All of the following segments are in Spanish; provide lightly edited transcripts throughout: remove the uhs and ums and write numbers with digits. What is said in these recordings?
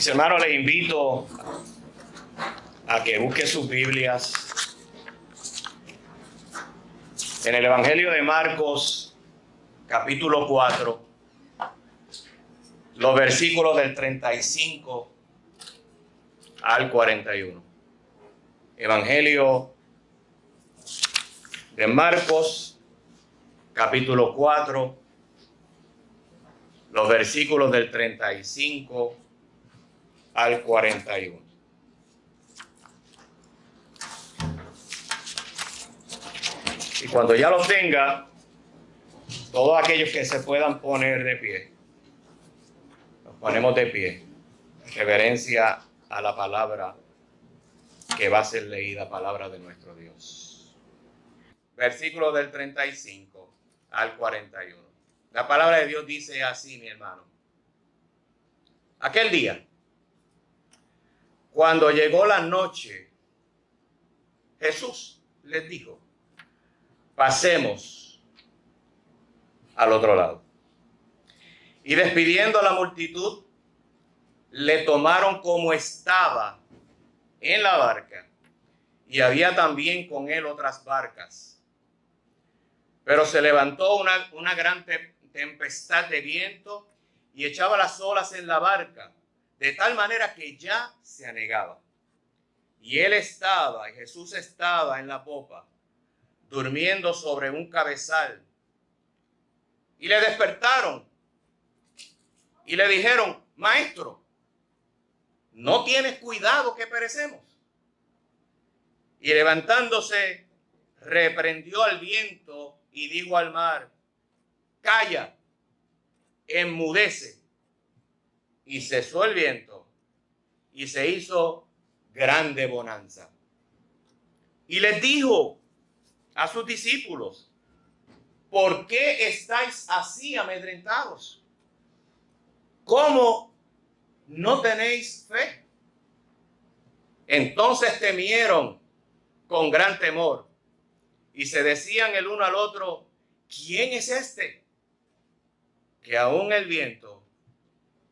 Mis hermanos, les invito a que busquen sus Biblias en el Evangelio de Marcos, capítulo 4, los versículos del 35 al 41. Evangelio de Marcos, capítulo 4, los versículos del 35 al 41. Y cuando ya los tenga, todos aquellos que se puedan poner de pie, nos ponemos de pie, en reverencia a la palabra que va a ser leída, palabra de nuestro Dios. Versículo del 35 al 41. La palabra de Dios dice así, mi hermano. Aquel día, cuando llegó la noche, Jesús les dijo: pasemos al otro lado. Y despidiendo a la multitud, le tomaron como estaba en la barca, y había también con él otras barcas. Pero se levantó una gran tempestad de viento y echaba las olas en la barca, de tal manera que ya se anegaba. Y Jesús estaba en la popa, durmiendo sobre un cabezal. Y le despertaron y le dijeron: Maestro, ¿no tienes cuidado que perecemos? Y levantándose, reprendió al viento y dijo al mar: Calla, enmudece. Y cesó el viento y se hizo grande bonanza. Y les dijo a sus discípulos: ¿por qué estáis así amedrentados? ¿Cómo no tenéis fe? Entonces temieron con gran temor y se decían el uno al otro: ¿quién es este que aún el viento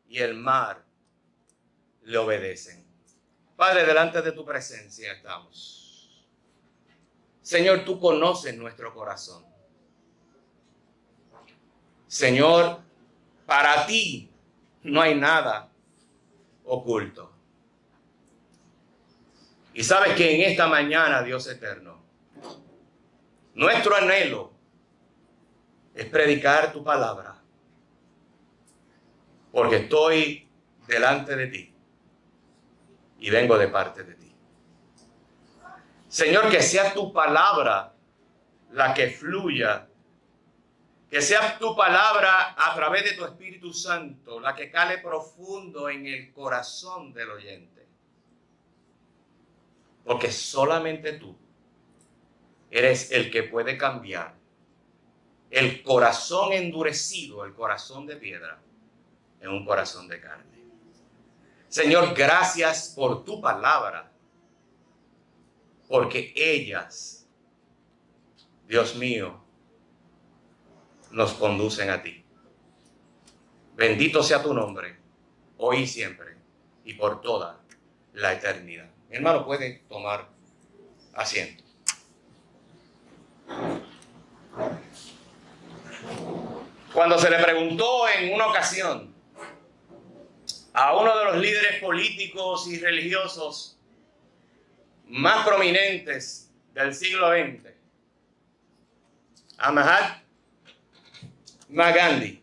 y el mar le obedecen? Padre, delante de tu presencia estamos. Señor, tú conoces nuestro corazón. Señor, para ti no hay nada oculto. Y sabes que en esta mañana, Dios eterno, nuestro anhelo es predicar tu palabra, porque estoy delante de ti y vengo de parte de ti. Señor, que sea tu palabra la que fluya, que sea tu palabra a través de tu Espíritu Santo la que cale profundo en el corazón del oyente. Porque solamente tú eres el que puede cambiar el corazón endurecido, el corazón de piedra, en un corazón de carne. Señor, gracias por tu palabra, porque ellas, Dios mío, nos conducen a ti. Bendito sea tu nombre, hoy y siempre, y por toda la eternidad. Mi hermano puede tomar asiento. Cuando se le preguntó en una ocasión a uno de los líderes políticos y religiosos más prominentes del siglo XX, a Mahatma Gandhi,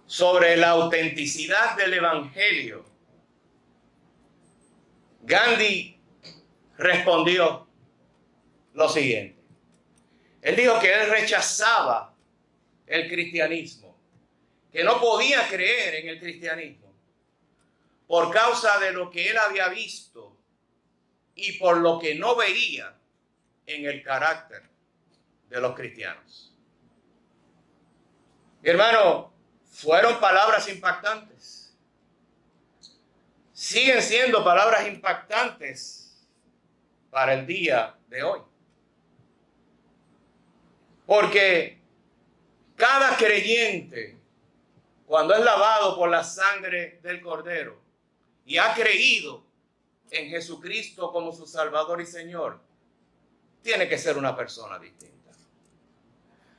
sobre la autenticidad del Evangelio, Gandhi respondió lo siguiente. Él dijo que él rechazaba el cristianismo, que no podía creer en el cristianismo por causa de lo que él había visto y por lo que no veía en el carácter de los cristianos. Mi hermano, fueron palabras impactantes. Siguen siendo palabras impactantes para el día de hoy. Porque cada creyente cuando es lavado por la sangre del Cordero y ha creído en Jesucristo como su Salvador y Señor, tiene que ser una persona distinta.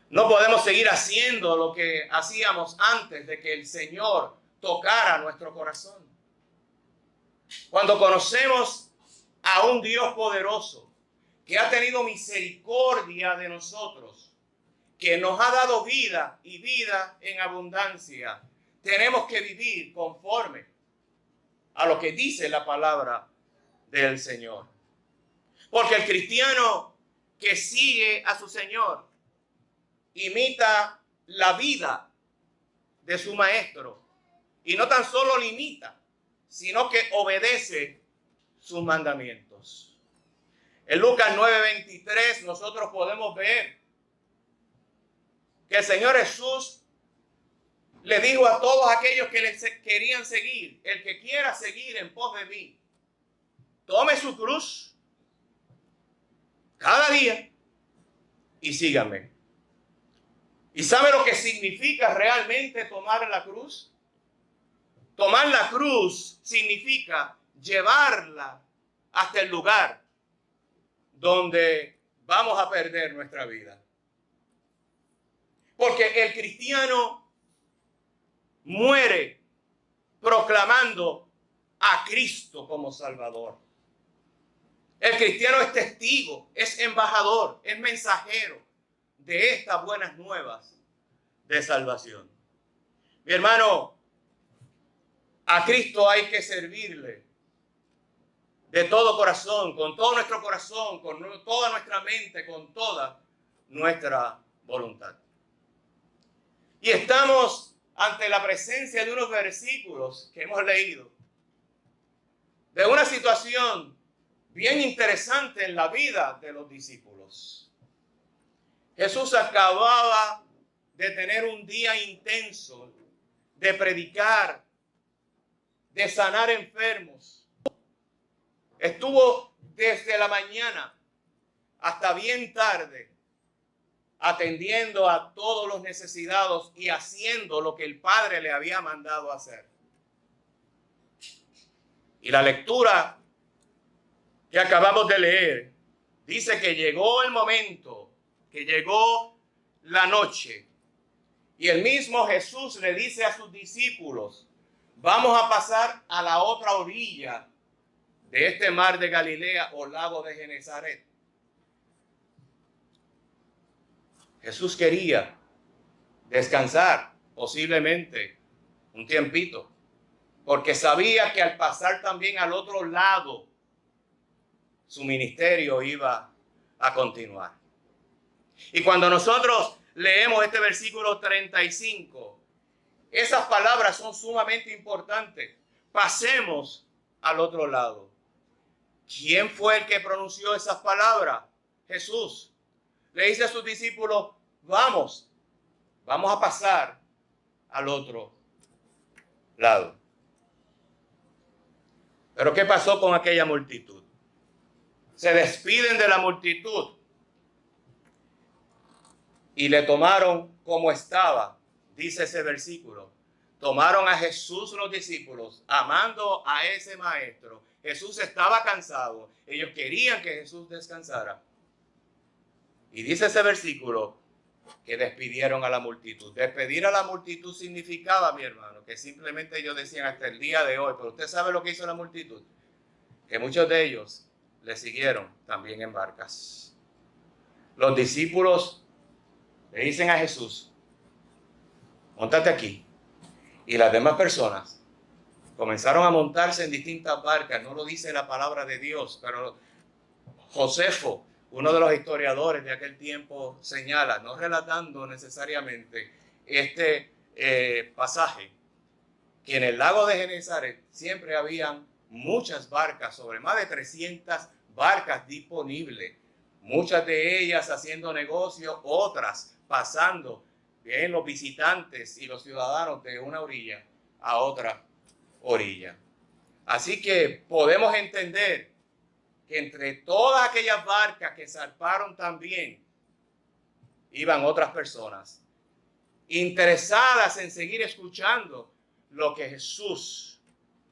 No podemos seguir haciendo lo que hacíamos antes de que el Señor tocara nuestro corazón. Cuando conocemos a un Dios poderoso que ha tenido misericordia de nosotros, que nos ha dado vida y vida en abundancia, tenemos que vivir conforme a lo que dice la palabra del Señor. Porque el cristiano que sigue a su Señor imita la vida de su maestro, y no tan solo lo imita, sino que obedece sus mandamientos. En Lucas 9:23 nosotros podemos ver que el Señor Jesús le dijo a todos aquellos que le querían seguir: el que quiera seguir en pos de mí, tome su cruz cada día y sígame. ¿Y sabe lo que significa realmente tomar la cruz? Tomar la cruz significa llevarla hasta el lugar donde vamos a perder nuestra vida. Porque el cristiano muere proclamando a Cristo como Salvador. El cristiano es testigo, es embajador, es mensajero de estas buenas nuevas de salvación. Mi hermano, a Cristo hay que servirle de todo corazón, con todo nuestro corazón, con toda nuestra mente, con toda nuestra voluntad. Y estamos ante la presencia de unos versículos que hemos leído, de una situación bien interesante en la vida de los discípulos. Jesús acababa de tener un día intenso de predicar, de sanar enfermos. Estuvo desde la mañana hasta bien tarde atendiendo a todos los necesitados y haciendo lo que el Padre le había mandado hacer. Y la lectura que acabamos de leer dice que llegó el momento, que llegó la noche, y el mismo Jesús le dice a sus discípulos: vamos a pasar a la otra orilla de este mar de Galilea o lago de Genesaret. Jesús quería descansar posiblemente un tiempito, porque sabía que al pasar también al otro lado, su ministerio iba a continuar. Y cuando nosotros leemos este versículo 35, esas palabras son sumamente importantes. Pasemos al otro lado. ¿Quién fue el que pronunció esas palabras? Jesús. Le dice a sus discípulos: vamos a pasar al otro lado. Pero ¿qué pasó con aquella multitud? Se despiden de la multitud y le tomaron como estaba, dice ese versículo. Tomaron a Jesús los discípulos, amando a ese maestro. Jesús estaba cansado. Ellos querían que Jesús descansara. Y dice ese versículo que despidieron a la multitud. Despedir a la multitud significaba, mi hermano, que simplemente ellos decían hasta el día de hoy. Pero usted sabe lo que hizo la multitud. Que muchos de ellos le siguieron también en barcas. Los discípulos le dicen a Jesús: móntate aquí. Y las demás personas comenzaron a montarse en distintas barcas. No lo dice la palabra de Dios, pero Josefo, uno de los historiadores de aquel tiempo, señala, no relatando necesariamente este pasaje, que en el lago de Genesaret siempre habían muchas barcas, sobre más de 300 barcas disponibles, muchas de ellas haciendo negocio, otras pasando bien los visitantes y los ciudadanos de una orilla a otra orilla. Así que podemos entender que entre todas aquellas barcas que zarparon también iban otras personas interesadas en seguir escuchando lo que Jesús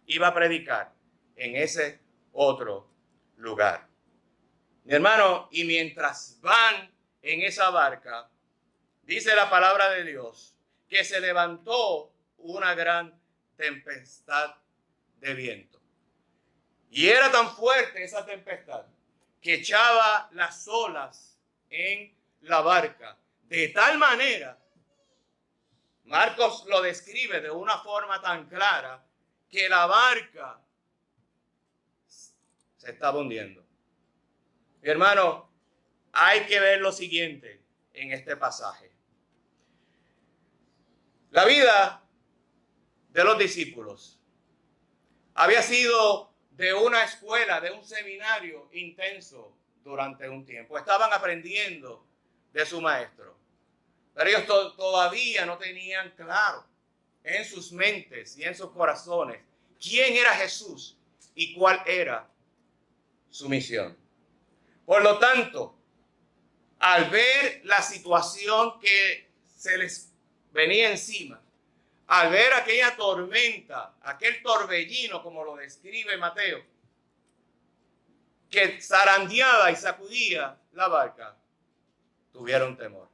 iba a predicar en ese otro lugar. Mi hermano, y mientras van en esa barca, dice la palabra de Dios que se levantó una gran tempestad de viento. Y era tan fuerte esa tempestad que echaba las olas en la barca. De tal manera, Marcos lo describe de una forma tan clara que la barca se estaba hundiendo. Mi hermano, hay que ver lo siguiente en este pasaje. La vida de los discípulos había sido de una escuela, de un seminario intenso durante un tiempo. Estaban aprendiendo de su maestro. Pero ellos todavía no tenían claro en sus mentes y en sus corazones quién era Jesús y cuál era su misión. Por lo tanto, al ver la situación que se les venía encima, al ver aquella tormenta, aquel torbellino, como lo describe Mateo, que zarandeaba y sacudía la barca, tuvieron temor.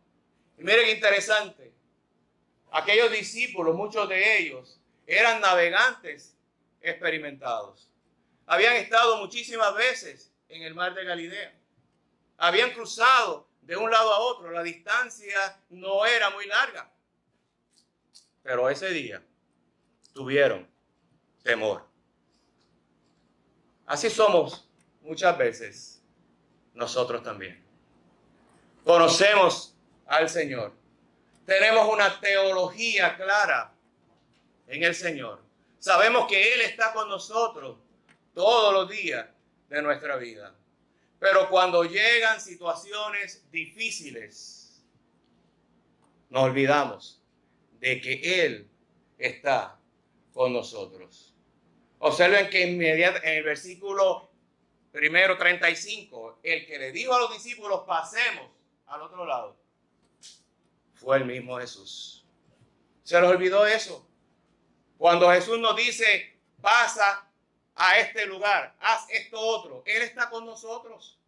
Y miren qué interesante, aquellos discípulos, muchos de ellos, eran navegantes experimentados. Habían estado muchísimas veces en el mar de Galilea. Habían cruzado de un lado a otro. La distancia no era muy larga. Pero ese día tuvieron temor. Así somos muchas veces nosotros también. Conocemos al Señor. Tenemos una teología clara en el Señor. Sabemos que Él está con nosotros todos los días de nuestra vida. Pero cuando llegan situaciones difíciles, nos olvidamos de que Él está con nosotros. Observen que en el versículo 35, el que le dijo a los discípulos, pasemos al otro lado, fue el mismo Jesús. ¿Se les olvidó eso? Cuando Jesús nos dice, pasa a este lugar, haz esto otro, Él está con nosotros.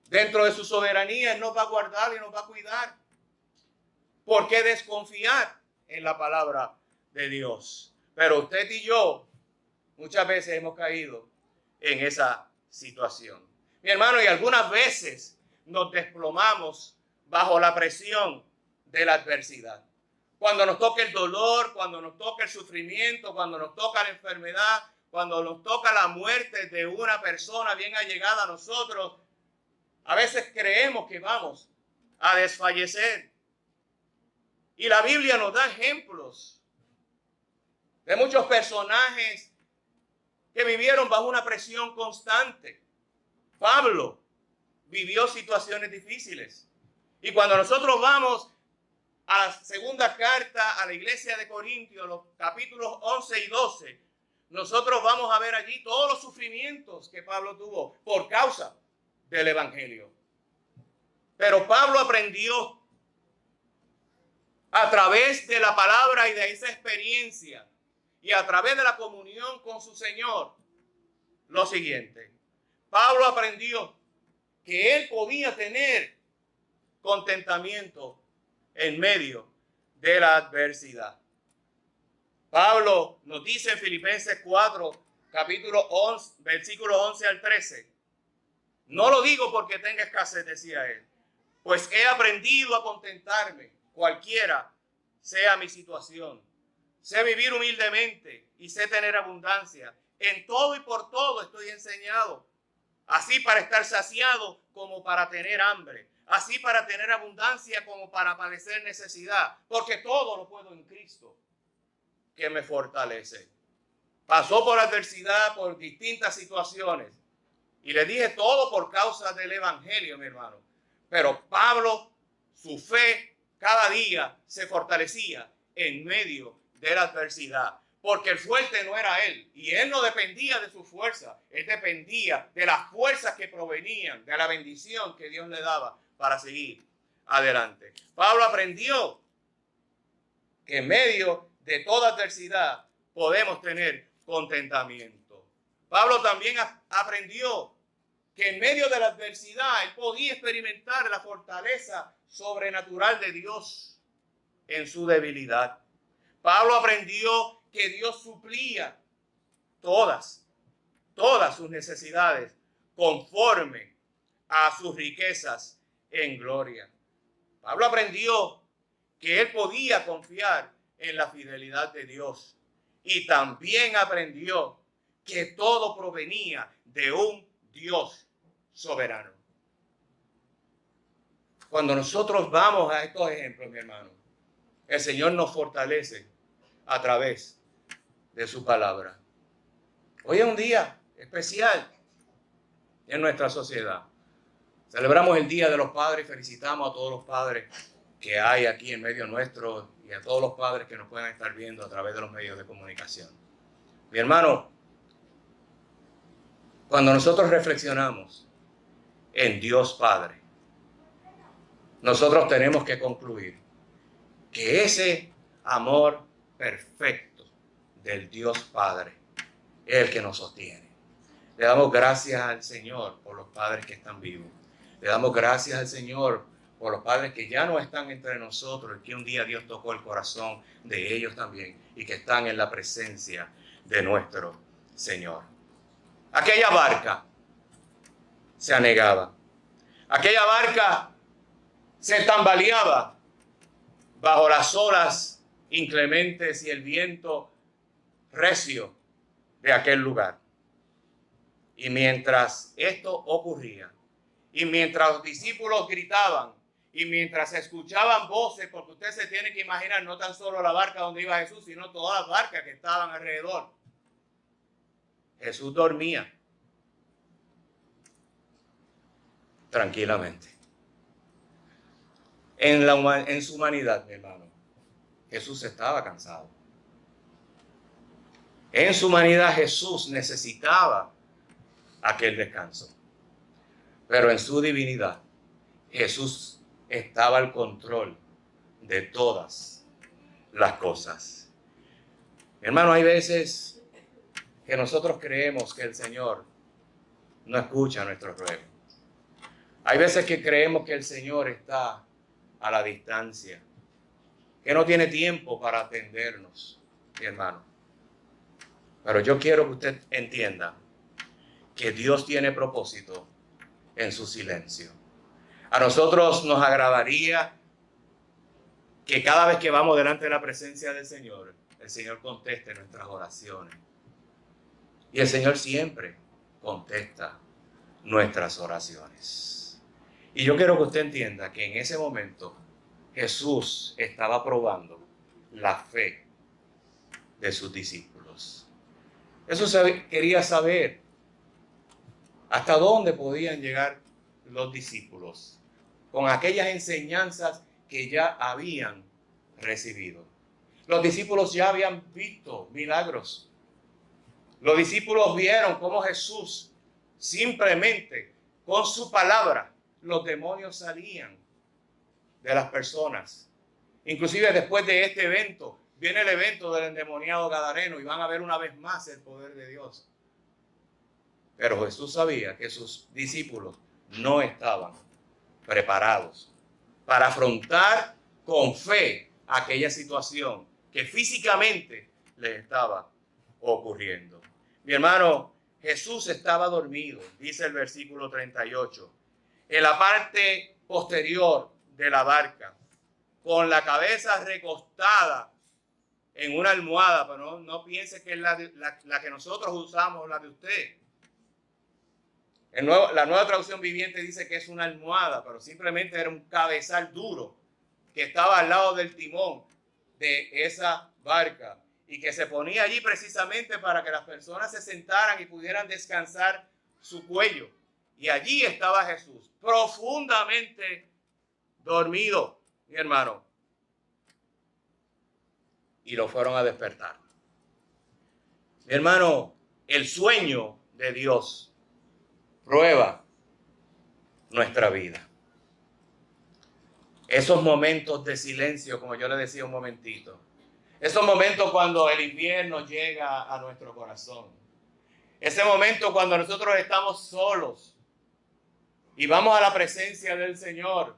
Dentro de su soberanía, Él nos va a guardar y nos va a cuidar. ¿Por qué desconfiar en la palabra de Dios? Pero usted y yo muchas veces hemos caído en esa situación. Mi hermano, y algunas veces nos desplomamos bajo la presión de la adversidad. Cuando nos toca el dolor, cuando nos toca el sufrimiento, cuando nos toca la enfermedad, cuando nos toca la muerte de una persona bien allegada a nosotros, a veces creemos que vamos a desfallecer. Y la Biblia nos da ejemplos de muchos personajes que vivieron bajo una presión constante. Pablo vivió situaciones difíciles. Y cuando nosotros vamos a la segunda carta a la iglesia de Corintios, los capítulos 11 y 12, nosotros vamos a ver allí todos los sufrimientos que Pablo tuvo por causa del evangelio. Pero Pablo aprendió a través de la palabra y de esa experiencia y a través de la comunión con su Señor lo siguiente. Pablo aprendió que él podía tener contentamiento en medio de la adversidad. Pablo nos dice en Filipenses 4, capítulo 11, versículos 11 al 13. No lo digo porque tenga escasez, decía él, pues he aprendido a contentarme, cualquiera sea mi situación. Sé vivir humildemente y sé tener abundancia. En todo y por todo estoy enseñado, así para estar saciado como para tener hambre, así para tener abundancia como para padecer necesidad, porque todo lo puedo en Cristo que me fortalece. Pasó por adversidad, por distintas situaciones, y le dije todo por causa del evangelio, mi hermano. Pero Pablo, su fe cada día se fortalecía en medio de la adversidad, porque el fuerte no era él, y él no dependía de su fuerza, él dependía de las fuerzas que provenían de la bendición que Dios le daba para seguir adelante. Pablo aprendió que en medio de toda adversidad podemos tener contentamiento. Pablo también aprendió que en medio de la adversidad él podía experimentar la fortaleza sobrenatural de Dios en su debilidad. Pablo aprendió que Dios suplía todas sus necesidades conforme a sus riquezas en gloria. Pablo aprendió que él podía confiar en la fidelidad de Dios y también aprendió que todo provenía de un Dios soberano. Cuando nosotros vamos a estos ejemplos, mi hermano, el Señor nos fortalece a través de su palabra. Hoy es un día especial en nuestra sociedad. Celebramos el Día de los Padres y felicitamos a todos los padres que hay aquí en medio nuestro y a todos los padres que nos puedan estar viendo a través de los medios de comunicación. Mi hermano, cuando nosotros reflexionamos en Dios Padre, nosotros tenemos que concluir que ese amor perfecto del Dios Padre es el que nos sostiene. Le damos gracias al Señor por los padres que están vivos. Le damos gracias al Señor por los padres que ya no están entre nosotros y que un día Dios tocó el corazón de ellos también y que están en la presencia de nuestro Señor. Aquella barca se anegaba. Aquella barca se tambaleaba bajo las olas inclementes y el viento recio de aquel lugar. Y mientras esto ocurría, y mientras los discípulos gritaban, y mientras escuchaban voces, porque usted se tiene que imaginar no tan solo la barca donde iba Jesús, sino todas las barcas que estaban alrededor. Jesús dormía tranquilamente. En su humanidad, mi hermano, Jesús estaba cansado. En su humanidad Jesús necesitaba aquel descanso. Pero en su divinidad, Jesús estaba al control de todas las cosas. Hermano, hay veces que nosotros creemos que el Señor no escucha nuestros ruegos. Hay veces que creemos que el Señor está a la distancia, que no tiene tiempo para atendernos, mi hermano. Pero yo quiero que usted entienda que Dios tiene propósito en su silencio. A nosotros nos agradaría que cada vez que vamos delante de la presencia del Señor, el Señor conteste nuestras oraciones. Y el Señor siempre contesta nuestras oraciones. Y yo quiero que usted entienda que en ese momento Jesús estaba probando la fe de sus discípulos. Jesús quería saber hasta dónde podían llegar los discípulos con aquellas enseñanzas que ya habían recibido. Los discípulos ya habían visto milagros. Los discípulos vieron cómo Jesús simplemente con su palabra los demonios salían de las personas. Inclusive después de este evento viene el evento del endemoniado gadareno y van a ver una vez más el poder de Dios. Pero Jesús sabía que sus discípulos no estaban preparados para afrontar con fe aquella situación que físicamente les estaba ocurriendo. Mi hermano, Jesús estaba dormido, dice el versículo 38, en la parte posterior de la barca, con la cabeza recostada en una almohada, pero no piense que es la que nosotros usamos, la de usted. La Nueva Traducción Viviente dice que es una almohada, pero simplemente era un cabezal duro que estaba al lado del timón de esa barca y que se ponía allí precisamente para que las personas se sentaran y pudieran descansar su cuello. Y allí estaba Jesús, profundamente dormido, mi hermano. Y lo fueron a despertar. Mi hermano, el sueño de Dios prueba nuestra vida. Esos momentos de silencio, como yo le decía un momentito. Esos momentos cuando el invierno llega a nuestro corazón. Ese momento cuando nosotros estamos solos y vamos a la presencia del Señor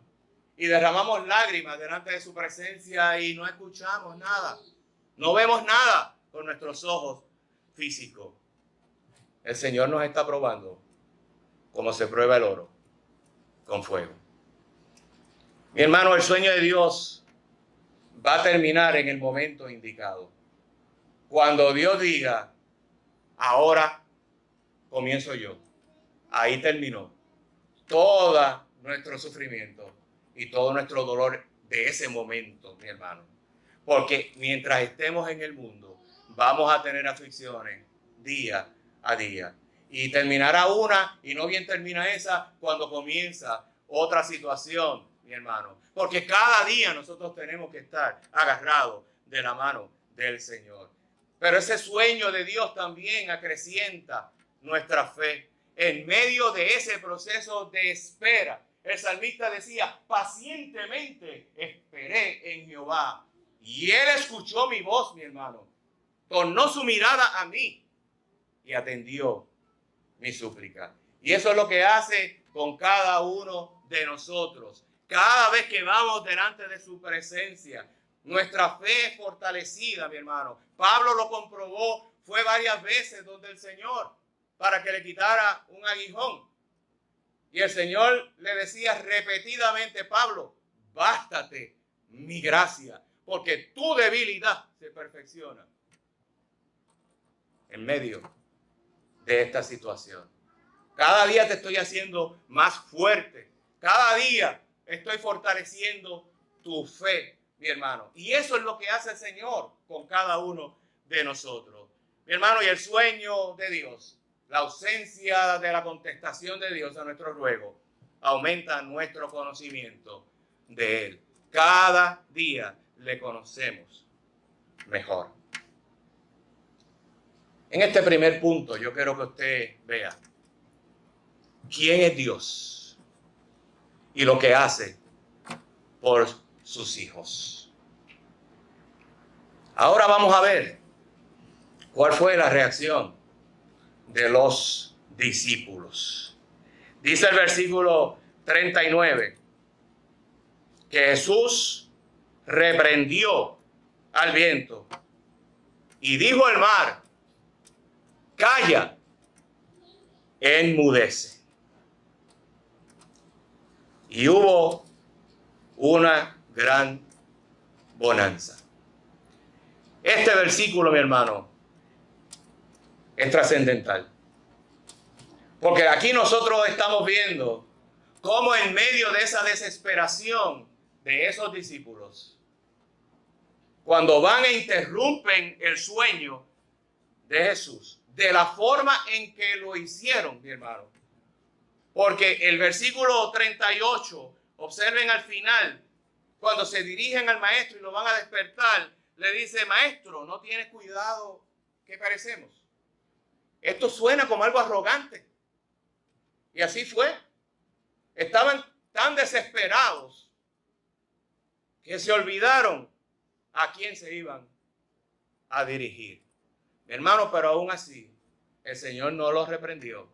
y derramamos lágrimas delante de su presencia y no escuchamos nada. No vemos nada con nuestros ojos físicos. El Señor nos está probando como se prueba el oro, con fuego. Mi hermano, el sueño de Dios va a terminar en el momento indicado. Cuando Dios diga, ahora comienzo yo. Ahí terminó todo nuestro sufrimiento y todo nuestro dolor de ese momento, mi hermano. Porque mientras estemos en el mundo, vamos a tener aflicciones día a día. Y terminará una y no bien termina esa cuando comienza otra situación, mi hermano. Porque cada día nosotros tenemos que estar agarrados de la mano del Señor. Pero ese sueño de Dios también acrecienta nuestra fe. En medio de ese proceso de espera, el salmista decía, pacientemente esperé en Jehová. Y él escuchó mi voz, mi hermano. Tornó su mirada a mí y atendió mi súplica. Y eso es lo que hace con cada uno de nosotros. Cada vez que vamos delante de su presencia, nuestra fe es fortalecida, mi hermano. Pablo lo comprobó, fue varias veces donde el Señor para que le quitara un aguijón. Y el Señor le decía repetidamente, Pablo, bástate mi gracia, porque tu debilidad se perfecciona en medio de esta situación. Cada día te estoy haciendo más fuerte. Cada día estoy fortaleciendo tu fe, mi hermano. Y eso es lo que hace el Señor con cada uno de nosotros. Mi hermano, y el sueño de Dios, la ausencia de la contestación de Dios a nuestro ruego, aumenta nuestro conocimiento de Él. Cada día le conocemos mejor. En este primer punto, yo quiero que usted vea quién es Dios y lo que hace por sus hijos. Ahora vamos a ver cuál fue la reacción de los discípulos. Dice el versículo 39 que Jesús reprendió al viento y dijo al mar, calla, enmudece. Y hubo una gran bonanza. Este versículo, mi hermano, es trascendental. Porque aquí nosotros estamos viendo cómo en medio de esa desesperación de esos discípulos, cuando van e interrumpen el sueño de Jesús, de la forma en que lo hicieron, mi hermano. Porque el versículo 38, observen al final, cuando se dirigen al maestro y lo van a despertar, le dice, maestro, ¿no tienes cuidado que perecemos? Esto suena como algo arrogante. Y así fue. Estaban tan desesperados que se olvidaron a quién se iban a dirigir. Mi hermano, pero aún así, el Señor no los reprendió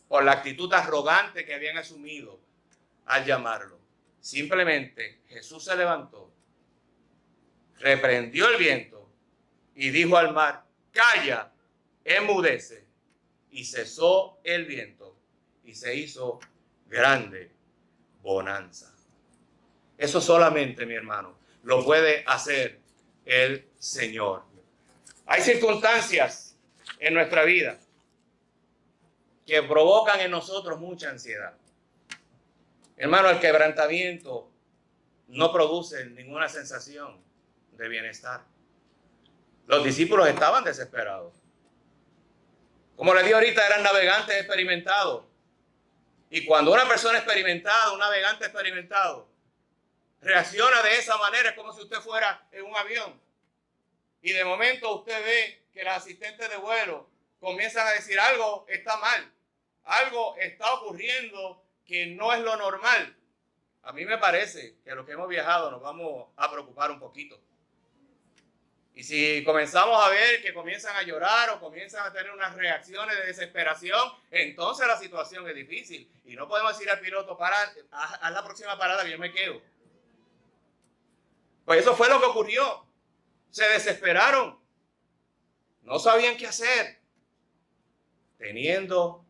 por la actitud arrogante que habían asumido al llamarlo. Simplemente Jesús se levantó, reprendió el viento y dijo al mar, calla, enmudece. Y cesó el viento y se hizo grande bonanza. Eso solamente, mi hermano, lo puede hacer el Señor. Hay circunstancias en nuestra vida que provocan en nosotros mucha ansiedad. Hermano, el quebrantamiento no produce ninguna sensación de bienestar. Los discípulos estaban desesperados. Como les dije ahorita, eran navegantes experimentados. Y cuando una persona experimentada, un navegante experimentado, reacciona de esa manera, es como si usted fuera en un avión. Y de momento usted ve que los asistentes de vuelo comienzan a decir algo está mal, algo está ocurriendo que no es lo normal. a mí me parece que los que hemos viajado nos vamos a preocupar un poquito. Y si comenzamos a ver que comienzan a llorar o comienzan a tener unas reacciones de desesperación, entonces la situación es difícil. Y no podemos decir al piloto, para, haz la próxima parada que yo me quedo. Pues eso fue lo que ocurrió. Se desesperaron. No sabían qué hacer. Teniendo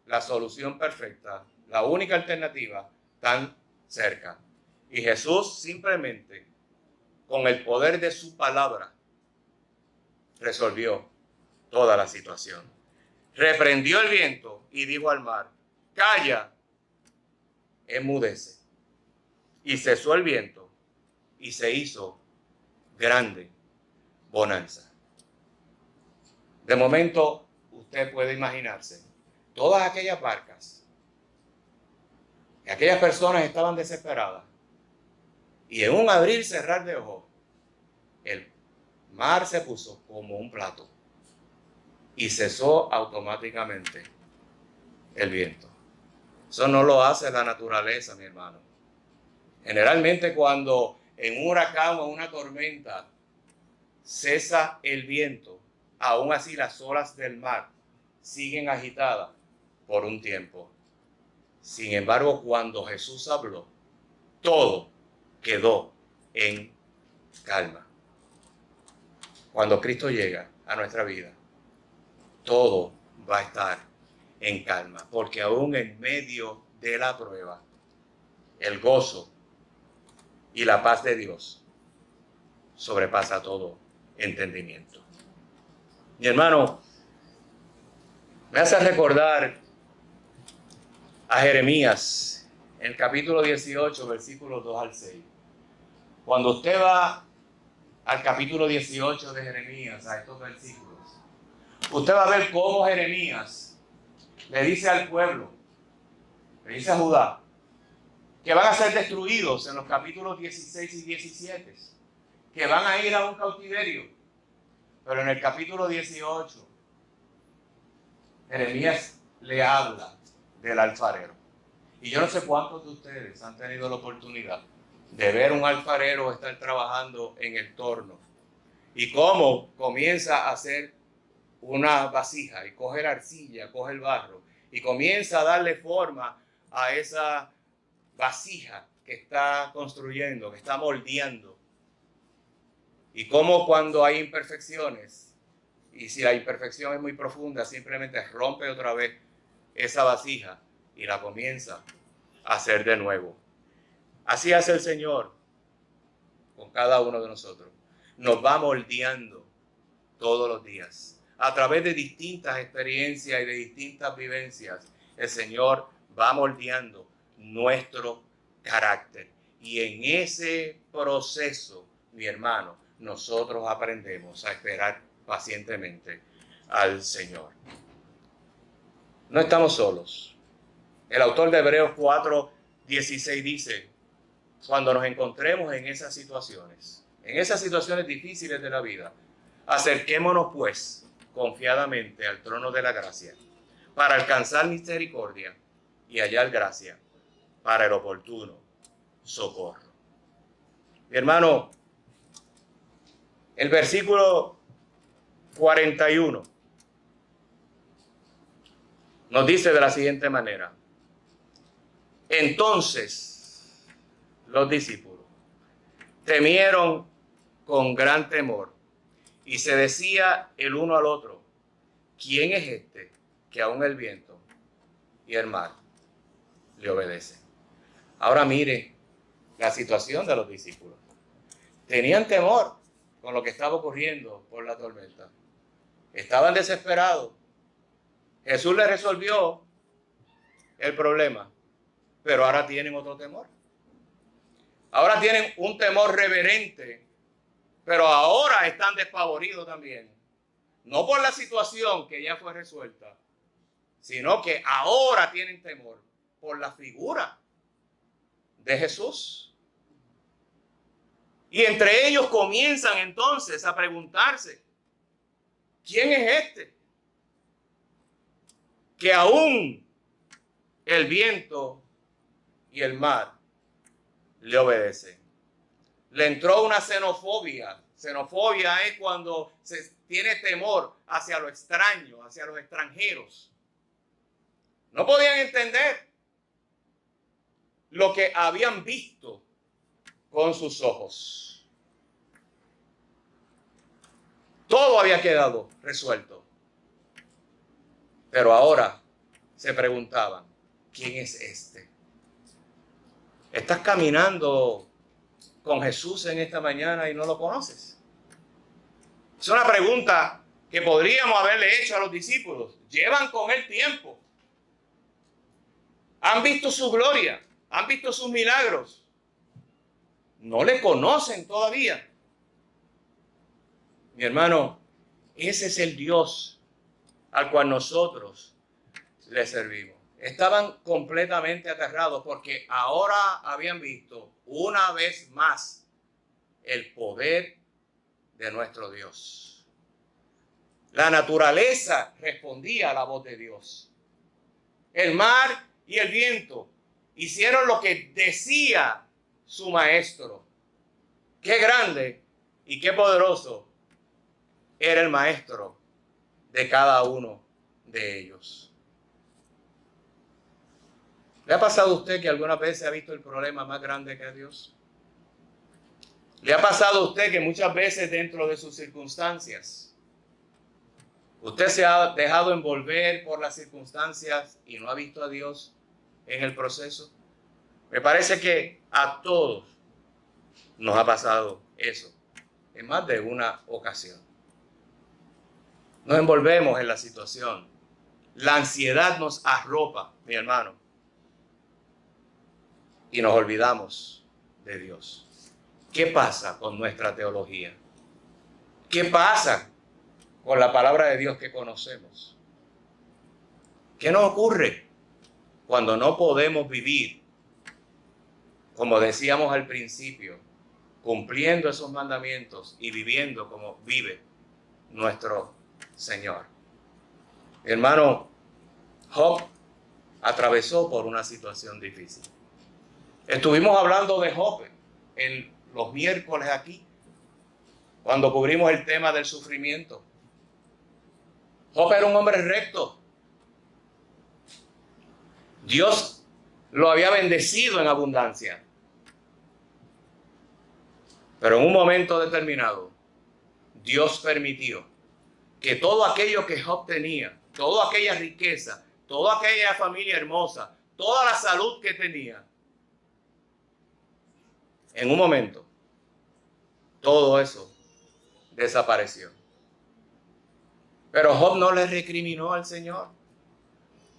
la solución perfecta, la única alternativa, tan cerca. Y Jesús simplemente, con el poder de su palabra, resolvió toda la situación. Reprendió el viento y dijo al mar, calla, enmudece. Y cesó el viento y se hizo grande bonanza. De momento, usted puede imaginarse todas aquellas barcas, que aquellas personas estaban desesperadas, y en un abrir y cerrar de ojos, el mar se puso como un plato y cesó automáticamente el viento. Eso no lo hace la naturaleza, mi hermano. Generalmente cuando en un huracán o una tormenta cesa el viento, aún así las olas del mar siguen agitadas por un tiempo. Sin embargo, cuando Jesús habló, todo quedó en calma. Cuando Cristo llega a nuestra vida, todo va a estar en calma, porque aún en medio de la prueba, el gozo y la paz de Dios sobrepasa todo entendimiento. Mi hermano, me hace recordar a Jeremías, en el capítulo 18, versículos 2 al 6. Cuando usted va al capítulo 18 de Jeremías, a estos versículos, usted va a ver cómo Jeremías le dice al pueblo, le dice a Judá, que van a ser destruidos en los capítulos 16 y 17, que van a ir a un cautiverio. Pero en el capítulo 18, Jeremías le habla del alfarero. Y yo no sé cuántos de ustedes han tenido la oportunidad de ver un alfarero estar trabajando en el torno y cómo comienza a hacer una vasija y coge la arcilla, coge el barro y comienza a darle forma a esa vasija que está construyendo, que está moldeando. Y cómo cuando hay imperfecciones, y si la imperfección es muy profunda, simplemente rompe otra vez esa vasija y la comienza a hacer de nuevo. Así hace el Señor con cada uno de nosotros. Nos va moldeando todos los días. A través de distintas experiencias y de distintas vivencias, el Señor va moldeando nuestro carácter. Y en ese proceso, mi hermano, nosotros aprendemos a esperar pacientemente al Señor. No estamos solos. El autor de Hebreos 4:16 dice, cuando nos encontremos en esas situaciones difíciles de la vida, acerquémonos pues confiadamente al trono de la gracia para alcanzar misericordia y hallar gracia para el oportuno socorro. Mi hermano, el versículo 41 nos dice de la siguiente manera: entonces los discípulos temieron con gran temor y se decía el uno al otro, ¿quién es este que aún el viento y el mar le obedecen? Ahora mire la situación de los discípulos. Tenían temor con lo que estaba ocurriendo por la tormenta. Estaban desesperados. Jesús les resolvió el problema, pero ahora tienen otro temor. Ahora tienen un temor reverente, pero ahora están despavoridos también. No por la situación que ya fue resuelta, sino que ahora tienen temor por la figura de Jesús. Y entre ellos comienzan entonces a preguntarse, ¿quién es este? Que aún el viento y el mar le obedecen. Le entró una xenofobia. Xenofobia es cuando se tiene temor hacia lo extraño, hacia los extranjeros. No podían entender lo que habían visto con sus ojos. Todo había quedado resuelto. Pero ahora se preguntaban, ¿quién es este? ¿Estás caminando con Jesús en esta mañana y no lo conoces? Es una pregunta que podríamos haberle hecho a los discípulos. Llevan con él tiempo. Han visto su gloria, han visto sus milagros. No le conocen todavía. Mi hermano, ese es el Dios al cual nosotros le servimos. Estaban completamente aterrados porque ahora habían visto una vez más el poder de nuestro Dios. La naturaleza respondía a la voz de Dios. El mar y el viento hicieron lo que decía su maestro. Qué grande y qué poderoso era el maestro de cada uno de ellos. ¿Le ha pasado a usted que alguna vez se ha visto el problema más grande que Dios? ¿Le ha pasado a usted que muchas veces dentro de sus circunstancias usted se ha dejado envolver por las circunstancias y no ha visto a Dios en el proceso? Me parece que a todos nos ha pasado eso en más de una ocasión. Nos envolvemos en la situación. La ansiedad nos arropa, mi hermano, y nos olvidamos de Dios. ¿Qué pasa con nuestra teología? ¿Qué pasa con la palabra de Dios que conocemos? ¿Qué nos ocurre cuando no podemos vivir, como decíamos al principio, cumpliendo esos mandamientos y viviendo como vive nuestro Señor? Hermano, Job atravesó por una situación difícil. Estuvimos hablando de Job en los miércoles aquí, cuando cubrimos el tema del sufrimiento. Job era un hombre recto. Dios lo había bendecido en abundancia. Pero en un momento determinado, Dios permitió que todo aquello que Job tenía, toda aquella riqueza, toda aquella familia hermosa, toda la salud que tenía, en un momento, todo eso desapareció. Pero Job no le recriminó al Señor.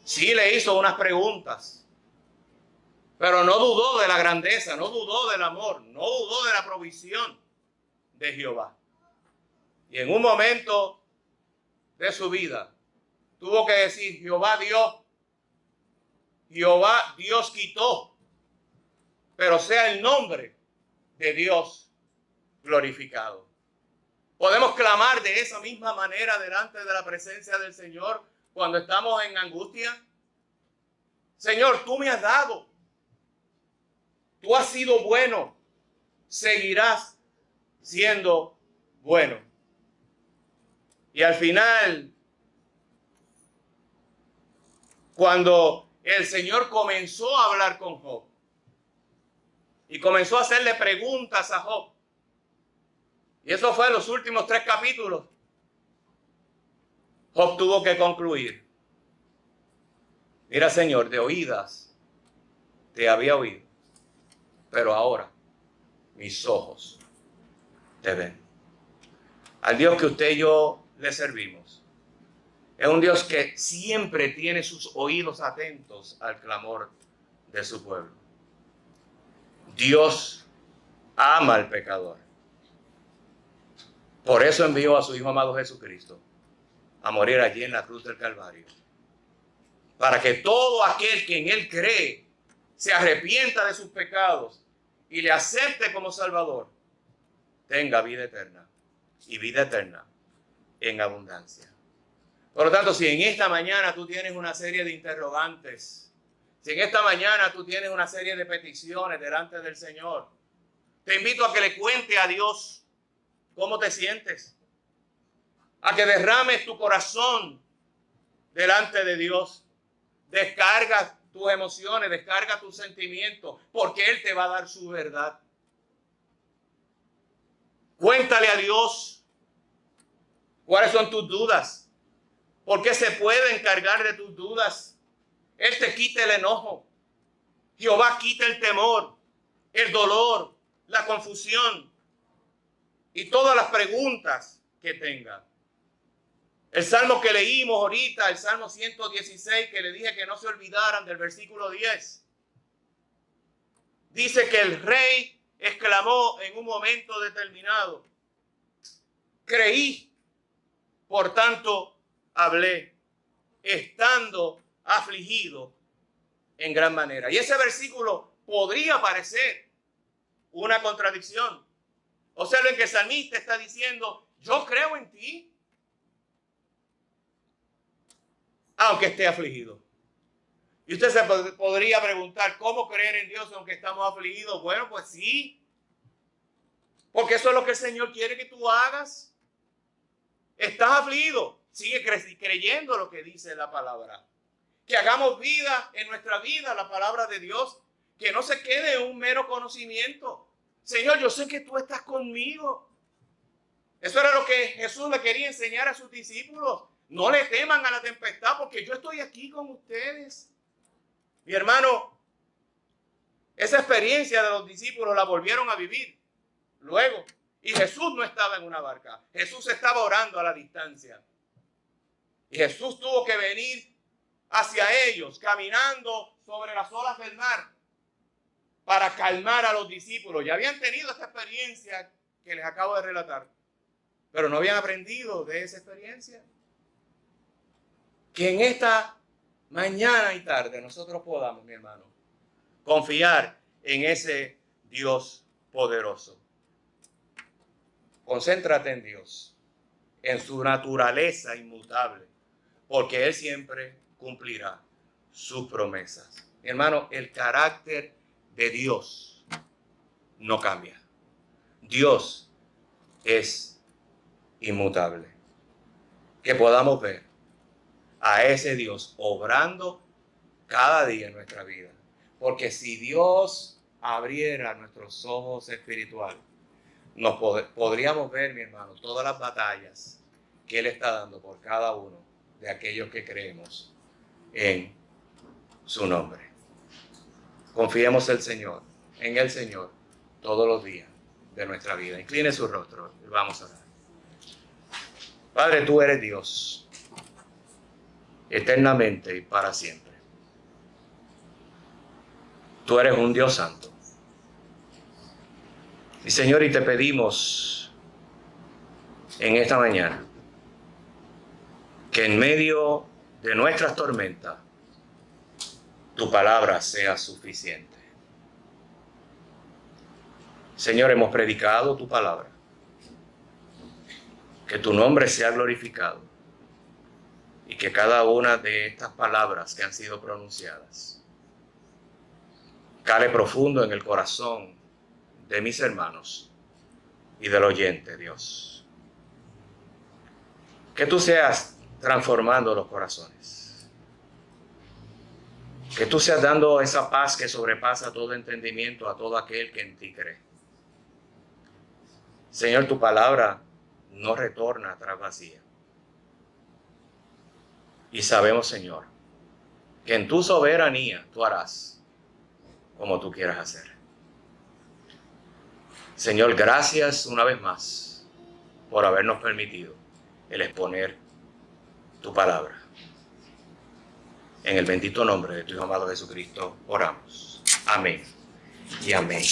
Sí le hizo unas preguntas, pero no dudó de la grandeza, no dudó del amor, no dudó de la provisión de Jehová. Y en un momento de su vida, tuvo que decir, Jehová dio, Jehová Dios quitó, pero sea el nombre de Dios glorificado. Podemos clamar de esa misma manera delante de la presencia del Señor cuando estamos en angustia. Señor, tú me has dado, tú has sido bueno, seguirás siendo bueno. Y al final, cuando el Señor comenzó a hablar con Job y comenzó a hacerle preguntas a Job, y eso fue en los últimos 3 capítulos, Job tuvo que concluir. Mira, Señor, de oídas te había oído, pero ahora mis ojos te ven. Al Dios que usted y yo le servimos es un Dios que siempre tiene sus oídos atentos al clamor de su pueblo. Dios ama al pecador. Por eso envió a su Hijo amado Jesucristo a morir allí en la cruz del Calvario, para que todo aquel que en Él cree se arrepienta de sus pecados y le acepte como Salvador, tenga vida eterna, y vida eterna en abundancia. Por lo tanto, si en esta mañana tú tienes una serie de interrogantes, Si en esta mañana tú tienes una serie de peticiones delante del Señor, te invito a que le cuente a Dios cómo te sientes, a que derrames tu corazón delante de Dios. Descarga tus emociones, descarga tus sentimientos, porque Él te va a dar su verdad. Cuéntale a Dios cuáles son tus dudas, porque se puede encargar de tus dudas. Él te quita el enojo. Jehová quita el temor, el dolor, la confusión y todas las preguntas que tenga. El salmo que leímos ahorita, el Salmo 116, que le dije que no se olvidaran del versículo 10. Dice que el rey exclamó en un momento determinado: creí, por tanto hablé, estando afligido en gran manera. Y ese versículo podría parecer una contradicción. Observen que el salmista está diciendo: yo creo en ti, aunque esté afligido. Y usted se podría preguntar: ¿cómo creer en Dios aunque estamos afligidos? Bueno, pues sí, porque eso es lo que el Señor quiere que tú hagas. Estás afligido, sigue creyendo lo que dice la palabra. Que hagamos vida en nuestra vida la palabra de Dios, que no se quede en un mero conocimiento. Señor, yo sé que tú estás conmigo. Eso era lo que Jesús le quería enseñar a sus discípulos. No le teman a la tempestad, porque yo estoy aquí con ustedes. Mi hermano, esa experiencia de los discípulos la volvieron a vivir luego. Y Jesús no estaba en una barca. Jesús estaba orando a la distancia. Y Jesús tuvo que venir hacia ellos, caminando sobre las olas del mar, para calmar a los discípulos. Ya habían tenido esta experiencia que les acabo de relatar, pero no habían aprendido de esa experiencia. Que en esta mañana y tarde nosotros podamos, mi hermano, confiar en ese Dios poderoso. Concéntrate en Dios, en su naturaleza inmutable, porque Él siempre cumplirá sus promesas. Mi hermano, el carácter de Dios no cambia. Dios es inmutable. Que podamos ver a ese Dios obrando cada día en nuestra vida. Porque si Dios abriera nuestros ojos espirituales, podríamos ver, mi hermano, todas las batallas que Él está dando por cada uno de aquellos que creemos en su nombre. Confiemos en el Señor, todos los días de nuestra vida. Incline su rostro y vamos a orar. Padre, tú eres Dios, eternamente y para siempre. Tú eres un Dios santo. Y Señor, y te pedimos en esta mañana que en medio de nuestras tormentas tu palabra sea suficiente. Señor, hemos predicado tu palabra. Que tu nombre sea glorificado y que cada una de estas palabras que han sido pronunciadas cale profundo en el corazón de mis hermanos y del oyente, Dios. Que tú seas transformando los corazones. Que tú seas dando esa paz que sobrepasa todo entendimiento a todo aquel que en ti cree. Señor, tu palabra no retorna atrás vacía. Y sabemos, Señor, que en tu soberanía tú harás como tú quieras hacer. Señor, gracias una vez más por habernos permitido el exponer tu palabra. En el bendito nombre de tu Hijo amado Jesucristo oramos. Amén y amén.